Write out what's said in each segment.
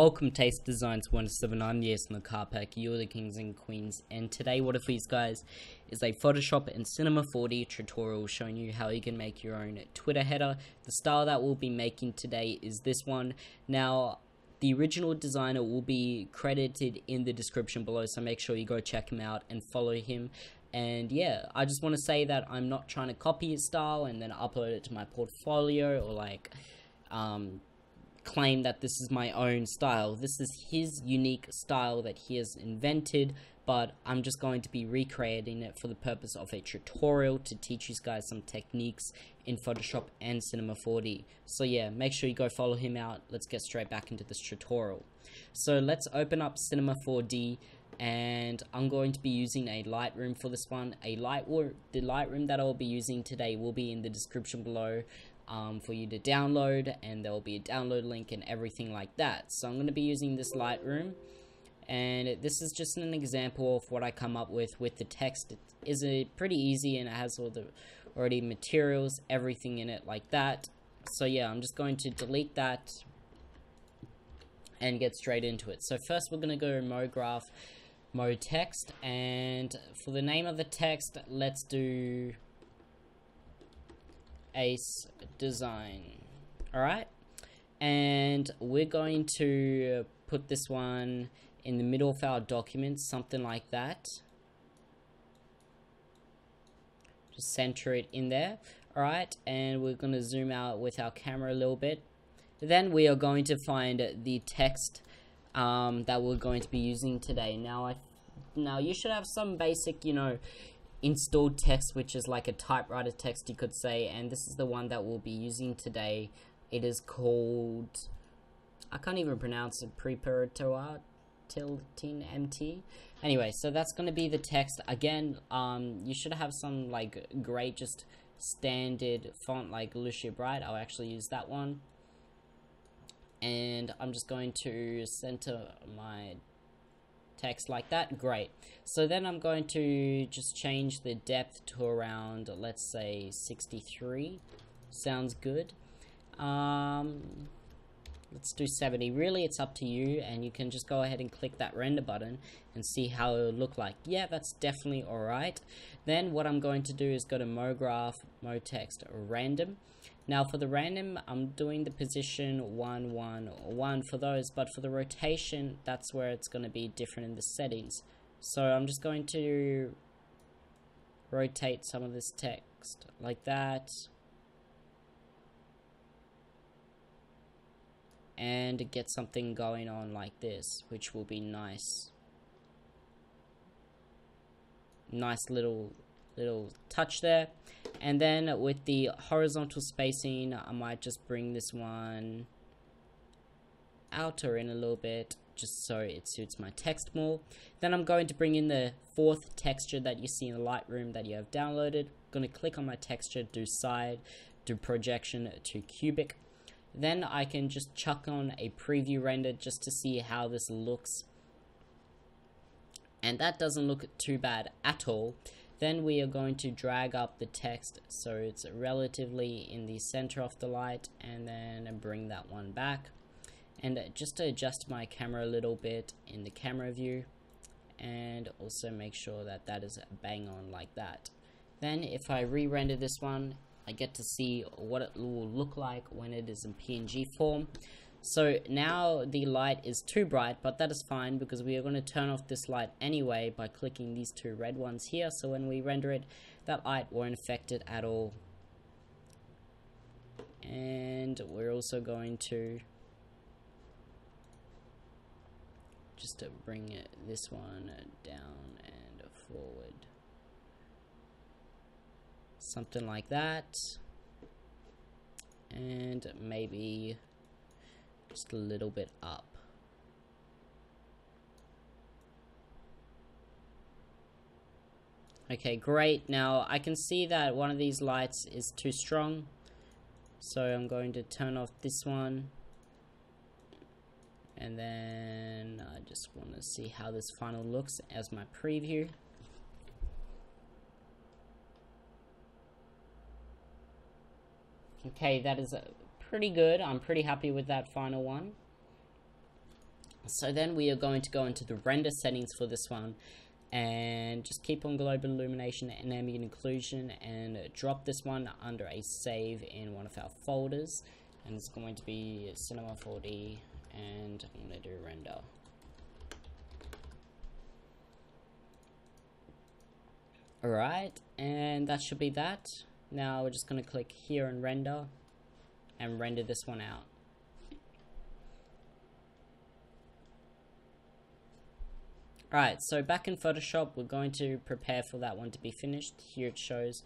Welcome Taste Designs 107. I'm Yes on the car pack, you're the kings and queens, and today what if these guys is a Photoshop and Cinema 4D tutorial showing you how you can make your own Twitter header. The style that we'll be making today is this one. Now the original designer will be credited in the description below, so make sure you go check him out and follow him. And yeah, I just want to say that I'm not trying to copy his style and then upload it to my portfolio or like claim that this is my own style. This is his unique style that he has invented, but I'm just going to be recreating it for the purpose of a tutorial to teach you guys some techniques in Photoshop and Cinema 4D. So yeah, make sure you go follow him out. Let's get straight back into this tutorial. So let's open up Cinema 4D, and I'm going to be using a Lightroom for this one. The Lightroom that I'll be using today will be in the description below for you to download, and there will be a download link and everything like that. So I'm going to be using this Lightroom, and this is just an example of what I come up with the text. It is pretty easy, and it has all the already materials, everything in it like that. So yeah, I'm just going to delete that and get straight into it. So first we're going to go mode graph, mode text, and for the name of the text, let's do Ace Design. Alright, and we're going to put this one in the middle of our document, something like that. Just center it in there. Alright, and we're going to zoom out with our camera a little bit. Then we are going to find the text that we're going to be using today. Now you should have some basic, installed text, which is like a typewriter text, you could say, and this is the one that we'll be using today. It is called, I can't even pronounce it, Preparatoa Tilting MT. Anyway, so that's going to be the text. Again, you should have some like great just standard font like Lucida, right? I'll actually use that one, and I'm just going to center my text like that. Great. So then I'm going to just change the depth to around, let's say 63. Sounds good. Let's do 70. Really, it's up to you, and you can just go ahead and click that render button and see how it will look like. Yeah, that's definitely alright. Then what I'm going to do is go to mode graph, mode text, random. Now for the random, I'm doing the position 1, 1, 1 for those, but for the rotation, that's where it's going to be different in the settings. So I'm just going to rotate some of this text like that, and get something going on like this, which will be nice. Nice little touch there. And then with the horizontal spacing, I might just bring this one outer in a little bit, just so it suits my text more. Then I'm going to bring in the fourth texture that you see in the Lightroom that you have downloaded. I'm going to click on my texture, do side, do projection to cubic. Then I can just chuck on a preview render just to see how this looks. And that doesn't look too bad at all. Then we are going to drag up the text so it's relatively in the center of the light, and then bring that one back. And just to adjust my camera a little bit in the camera view, and also make sure that that is bang on like that. Then if I re-render this one, I get to see what it will look like when it is in PNG form. So now the light is too bright, but that is fine because we are going to turn off this light anyway by clicking these two red ones here. So when we render it, that light won't affect it at all. And we're also going to just bring this one down and forward. Something like that. And maybe just a little bit up. Okay, great. Now I can see that one of these lights is too strong, so I'm going to turn off this one, and then I just want to see how this final looks as my preview. Okay, that is pretty good. I'm pretty happy with that final one. So then we are going to go into the render settings for this one, and just keep on global illumination and ambient occlusion, and drop this one under a save in one of our folders, and it's going to be Cinema 4D, and I'm going to do render. Alright, and that should be that. Now we're just going to click here and render this one out. Alright, so back in Photoshop, we're going to prepare for that one to be finished. Here it shows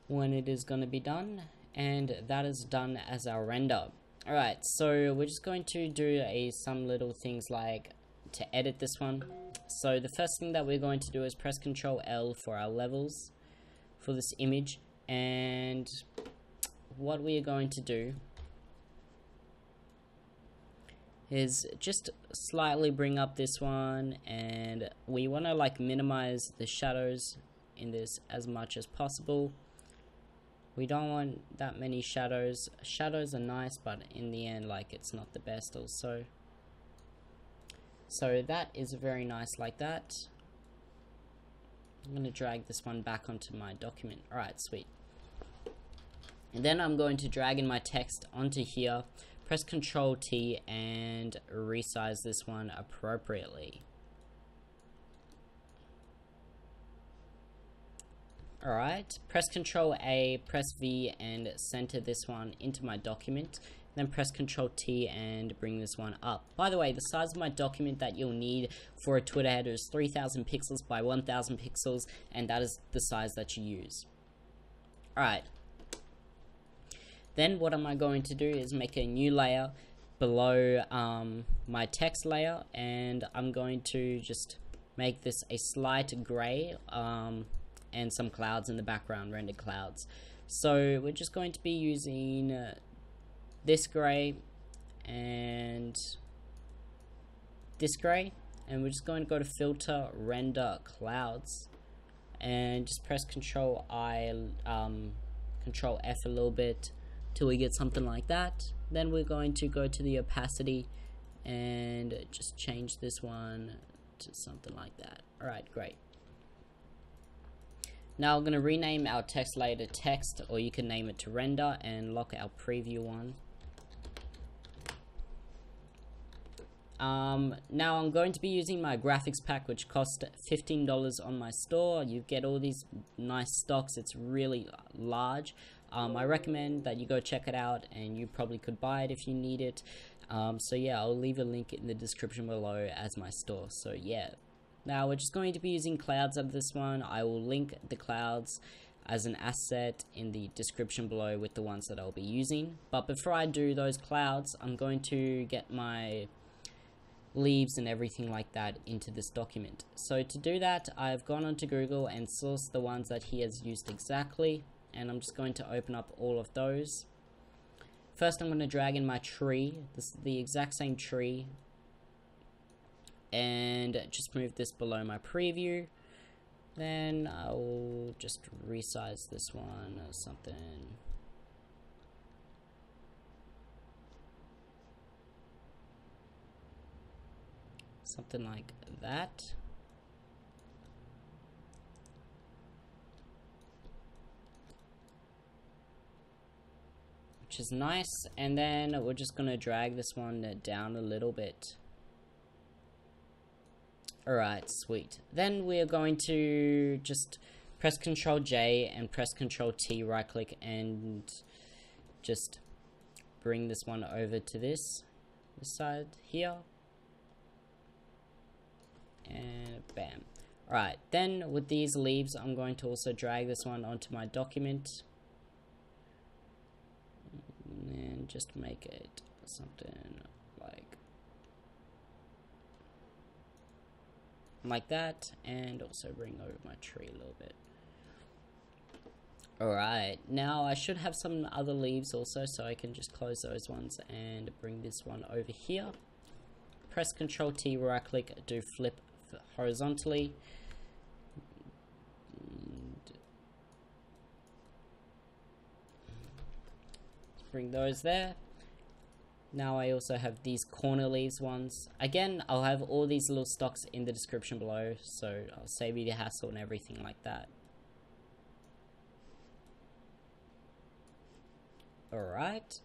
when it is going to be done, and that is done as our render. Alright, so we're just going to do some little things like to edit this one. So the first thing that we're going to do is press Ctrl L for our levels for this image, and what we are going to do is just slightly bring up this one, and we want to like minimize the shadows in this as much as possible. We don't want that many shadows. Shadows are nice, but in the end, like, it's not the best also. So that is very nice like that. I'm going to drag this one back onto my document. Alright, sweet. And then I'm going to drag in my text onto here, press Ctrl T, and resize this one appropriately. Alright, press Ctrl A, press V, and center this one into my document. Then press Ctrl T and bring this one up. By the way, the size of my document that you'll need for a Twitter header is 3000 pixels by 1000 pixels, and that is the size that you use. Alright. Then what am I going to do is make a new layer below my text layer, and I'm going to just make this a slight gray and some clouds in the background, rendered clouds. So we're just going to be using this gray and this gray, and we're just going to go to filter, render clouds, and just press Control F a little bit till we get something like that. Then we're going to go to the opacity and just change this one to something like that. Alright, great. Now I'm going to rename our text layer to text, or you can name it to render, and lock our preview one. Now I'm going to be using my graphics pack, which cost $15 on my store. You get all these nice stocks. It's really large. I recommend that you go check it out, and you probably could buy it if you need it. So yeah, I'll leave a link in the description below as my store. So yeah. Now we're just going to be using clouds of this one. I will link the clouds as an asset in the description below with the ones that I'll be using. But before I do those clouds, I'm going to get my leaves and everything like that into this document. So to do that, I've gone onto Google and sourced the ones that he has used exactly, and I'm just going to open up all of those. First I'm going to drag in my tree. This is the exact same tree, and just move this below my preview. Then I will just resize this one or something. Something like that. Which is nice. And then we're just going to drag this one down a little bit. Alright, sweet. Then we are going to just press Ctrl J and press Ctrl T, right click, and just bring this one over to this side here. And bam. Alright, then with these leaves, I'm going to also drag this one onto my document. And just make it something like that, and also bring over my tree a little bit. Alright, now I should have some other leaves also, so I can just close those ones and bring this one over here. Press Ctrl T, right click, do flip horizontally. And bring those there. Now I also have these corner leaves ones. Again, I'll have all these little stocks in the description below, so I'll save you the hassle and everything like that. Alright,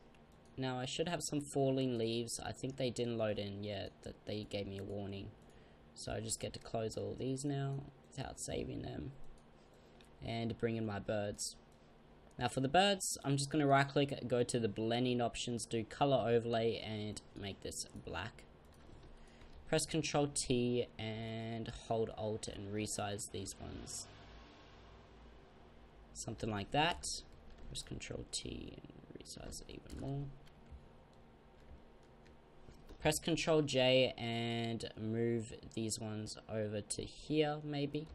now I should have some falling leaves. I think they didn't load in yet, that they gave me a warning. So I just get to close all these now without saving them. And bring in my birds. Now for the birds, I'm just going to right click, go to the blending options, do color overlay and make this black. Press Ctrl T and hold Alt and resize these ones. Something like that. Press Ctrl T and resize it even more. Press Ctrl J and move these ones over to here maybe.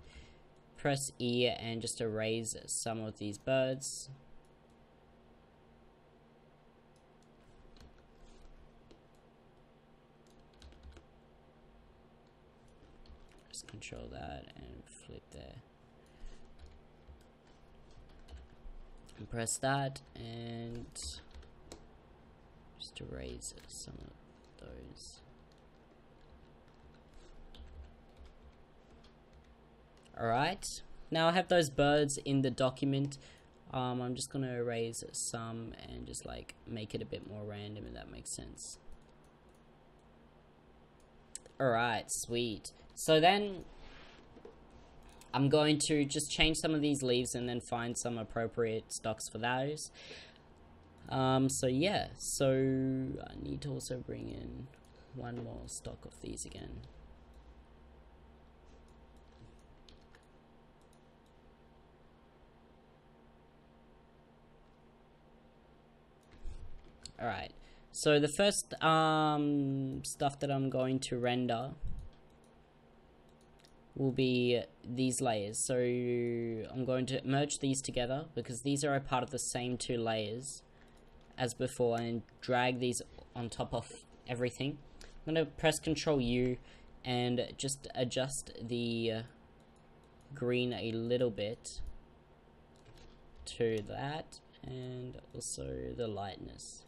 Press E and just erase some of these birds. Just control that and flip there. And press that and just erase some of those. Alright, now I have those birds in the document. I'm just going to erase some and just like make it a bit more random, if that makes sense. Alright, sweet. So then I'm going to just change some of these leaves and then find some appropriate stocks for those. So yeah, so I need to also bring in one more stock of these again. Alright, so the first stuff that I'm going to render will be these layers. So I'm going to merge these together because these are a part of the same two layers as before and drag these on top of everything. I'm going to press Ctrl U and just adjust the green a little bit to that and also the lightness.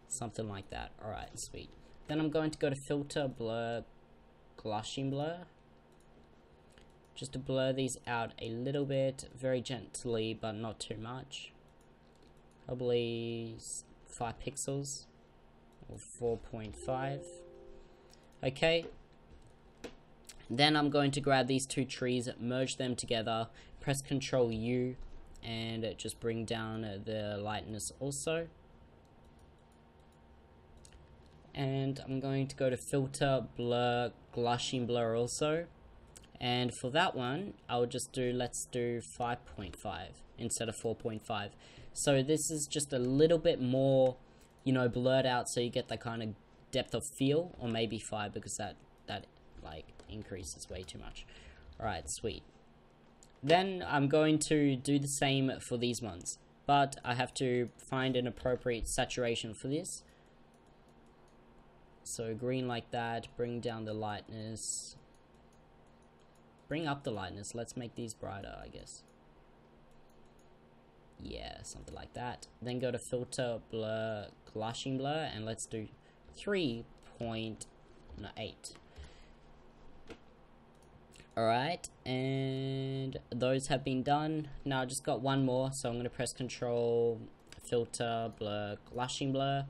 Something like that. Alright, sweet. Then I'm going to go to Filter, Blur, Gaussian Blur. Just to blur these out a little bit, very gently, but not too much. Probably 5 pixels, or 4.5. Okay. Then I'm going to grab these two trees, merge them together, press Ctrl U, and just bring down the lightness also. And I'm going to go to Filter, Blur, Gaussian Blur also. And for that one, I'll just do, let's do 5.5 instead of 4.5. So this is just a little bit more, you know, blurred out so you get that kind of depth of feel, or maybe 5 because that like increases way too much. Alright, sweet. Then I'm going to do the same for these ones, but I have to find an appropriate saturation for this. So green like that, bring down the lightness, bring up the lightness, let's make these brighter I guess. Yeah, something like that. Then go to Filter, Blur, Gaussian Blur, and let's do 3.8. Alright, and those have been done. Now I just got one more, so I'm going to press Control, Filter, Blur, Gaussian Blur.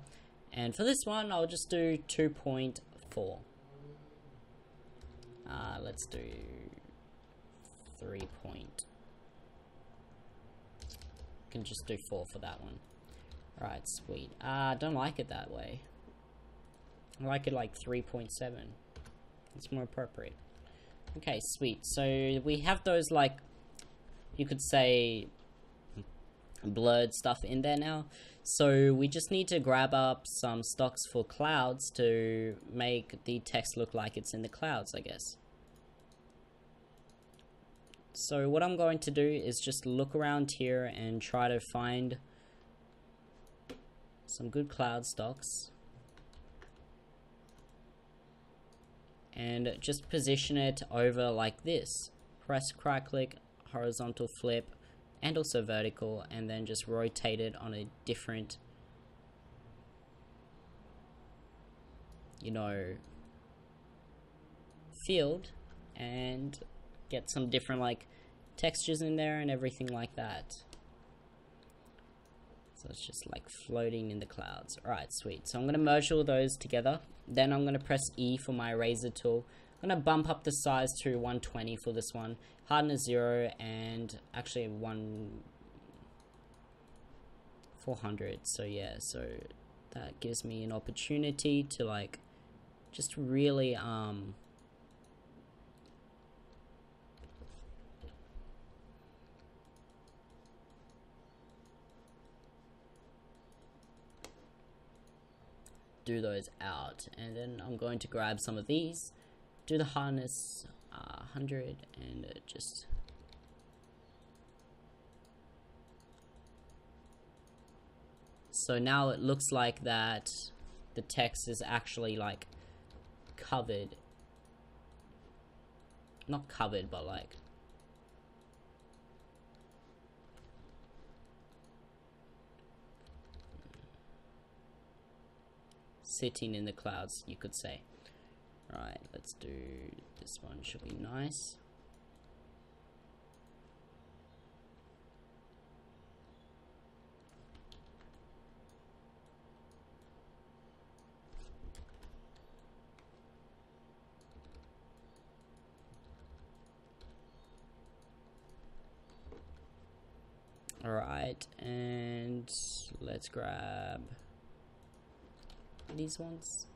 And for this one, I'll just do 2.4. Let's do 3 point. Can just do 4 for that one. Alright, sweet. I don't like it that way. I like it like 3.7. It's more appropriate. Okay, sweet. So we have those, like, you could say, blurred stuff in there now. So we just need to grab up some stocks for clouds to make the text look like it's in the clouds, I guess. So what I'm going to do is just look around here and try to find some good cloud stocks. And just position it over like this. Press right click, horizontal flip, and also vertical, and then just rotate it on a different you know, field and get some different like textures in there and everything like that. So it's just like floating in the clouds. Alright, sweet. So I'm going to merge all those together. Then I'm going to press E for my eraser tool. I'm going to bump up the size to 120 for this one. Hardness 0 and actually 400. So yeah, so that gives me an opportunity to like just really do those out. And then I'm going to grab some of these, do the hardness 100 and just so now it looks like that the text is actually like covered, not covered, but like sitting in the clouds, you could say. Right, let's do this one, should be nice. Alright, and let's grab these ones.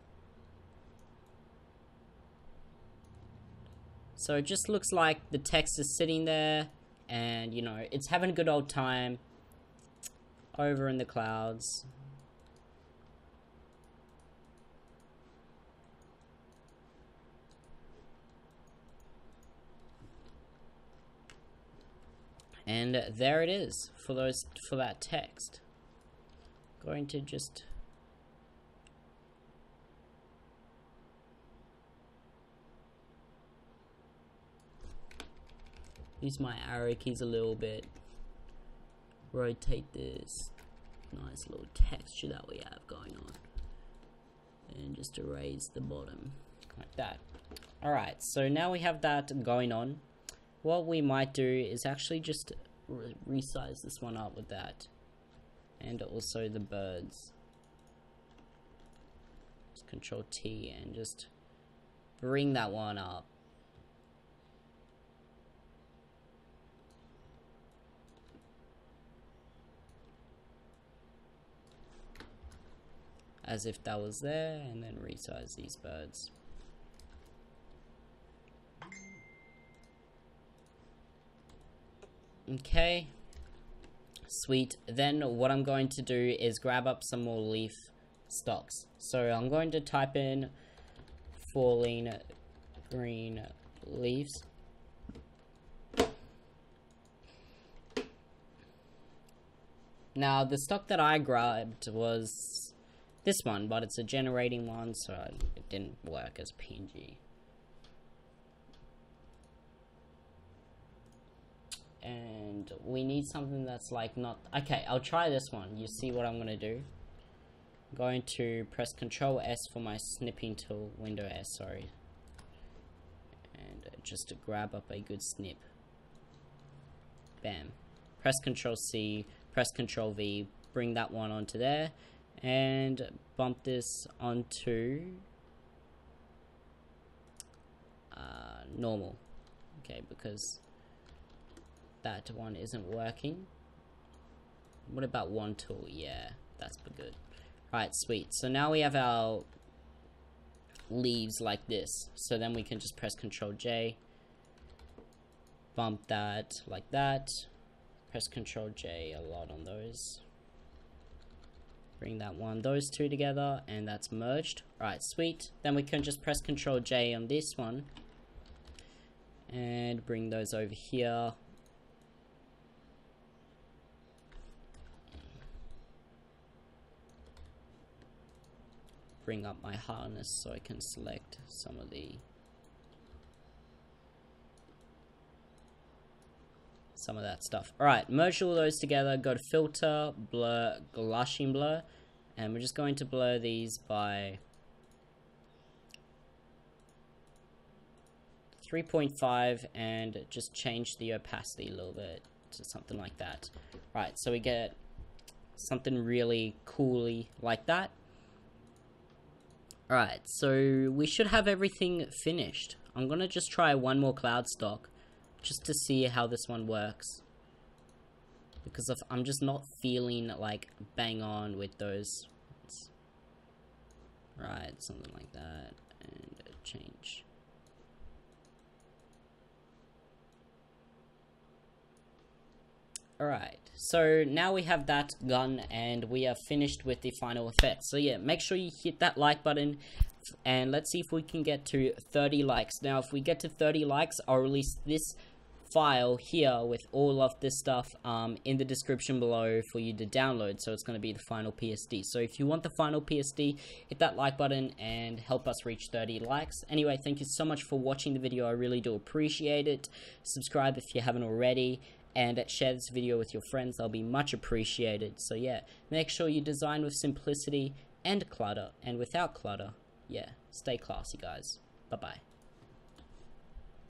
So it just looks like the text is sitting there and, you know, it's having a good old time over in the clouds. And there it is for that text. Going to just use my arrow keys a little bit. Rotate this nice little texture that we have going on. And just erase the bottom like that. Alright, so now we have that going on. What we might do is actually just resize this one up with that. And also the birds. Just Control T and just bring that one up. As if that was there, and then resize these birds. Okay, sweet. Then what I'm going to do is grab up some more leaf stocks. So I'm going to type in falling green leaves. Now the stock that I grabbed was this one, but it's a generating one, so it didn't work as PNG. And we need something that's like not... Okay, I'll try this one. You see what I'm going to do? I'm going to press Control S for my snipping tool, Window S, sorry. And just to grab up a good snip. Bam. Press Control C, press Control V, bring that one onto there. And bump this onto normal. Okay, because that one isn't working. What about one tool? Yeah, that's good. Right, sweet. So now we have our leaves like this. So then we can just press Control J, bump that like that, press Control J a lot on those. Bring that one, those two together, and that's merged. Right, sweet. Then we can just press Control J on this one and bring those over here. Bring up my hardness so I can select some of that stuff. Alright, merge all those together, go to filter, blur, Gaussian blur, and we're just going to blur these by 3.5 and just change the opacity a little bit to something like that. Right, so we get something really coolly like that. Alright, so we should have everything finished. I'm gonna just try one more cloud stock just to see how this one works, because I'm just not feeling like bang on with those. Right, something like that, and change. Alright, so now we have that done and we are finished with the final effect. So yeah, make sure you hit that like button and let's see if we can get to 30 likes. Now if we get to 30 likes, I'll release this file here with all of this stuff in the description below for you to download. So it's going to be the final PSD. So if you want the final PSD, hit that like button and help us reach 30 likes. Anyway, thank you so much for watching the video. I really do appreciate it. Subscribe if you haven't already, and share this video with your friends. They'll be much appreciated. So yeah, make sure you design with simplicity and clutter, and without clutter. Yeah, stay classy guys. Bye bye.